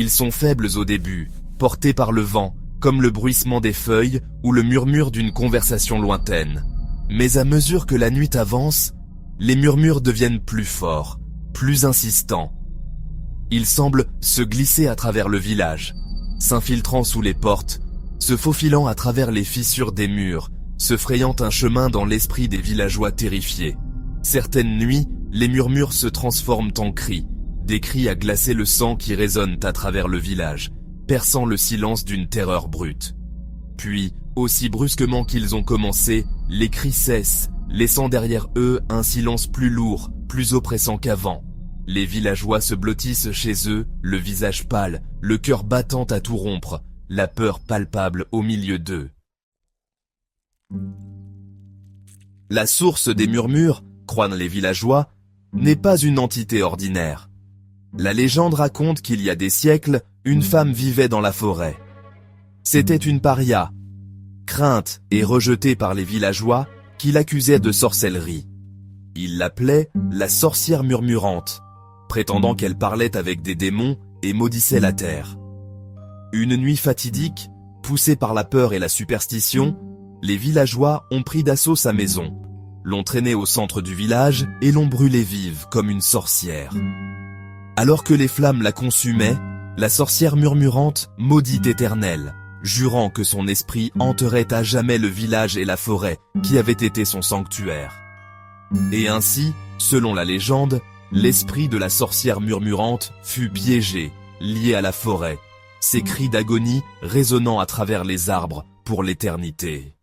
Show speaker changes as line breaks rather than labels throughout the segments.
Ils sont faibles au début, portés par le vent, comme le bruissement des feuilles ou le murmure d'une conversation lointaine. Mais à mesure que la nuit avance, les murmures deviennent plus forts, plus insistants. Ils semblent se glisser à travers le village, s'infiltrant sous les portes, se faufilant à travers les fissures des murs, se frayant un chemin dans l'esprit des villageois terrifiés. Certaines nuits, les murmures se transforment en cris, des cris à glacer le sang qui résonnent à travers le village, perçant le silence d'une terreur brute. Puis, aussi brusquement qu'ils ont commencé, les cris cessent, laissant derrière eux un silence plus lourd, plus oppressant qu'avant. Les villageois se blottissent chez eux, le visage pâle, le cœur battant à tout rompre, la peur palpable au milieu d'eux. La source des murmures, croient les villageois, n'est pas une entité ordinaire. La légende raconte qu'il y a des siècles, une femme vivait dans la forêt. C'était une paria, crainte et rejetée par les villageois, qui l'accusaient de sorcellerie. Ils l'appelaient la sorcière murmurante, prétendant qu'elle parlait avec des démons et maudissait la terre. Une nuit fatidique, poussés par la peur et la superstition, les villageois ont pris d'assaut sa maison, l'ont traînée au centre du village et l'ont brûlée vive comme une sorcière. Alors que les flammes la consumaient, la sorcière murmurante maudit Éternel, jurant que son esprit hanterait à jamais le village et la forêt qui avaient été son sanctuaire. Et ainsi, selon la légende, l'esprit de la sorcière murmurante fut piégé, lié à la forêt, ses cris d'agonie résonnant à travers les arbres pour l'éternité.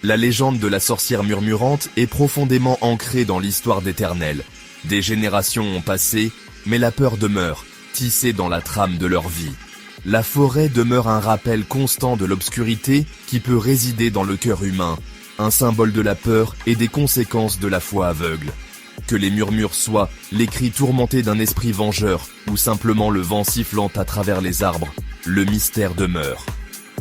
La légende de la sorcière murmurante est profondément ancrée dans l'histoire d'Éternel. Des générations ont passé, mais la peur demeure, tissée dans la trame de leur vie. La forêt demeure un rappel constant de l'obscurité qui peut résider dans le cœur humain, un symbole de la peur et des conséquences de la foi aveugle. Que les murmures soient les cris tourmentés d'un esprit vengeur ou simplement le vent sifflant à travers les arbres, le mystère demeure.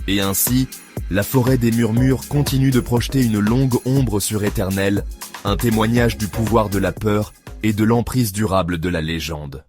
Et ainsi, la forêt des murmures continue de projeter une longue ombre sur Éternel, un témoignage du pouvoir de la peur et de l'emprise durable de la légende.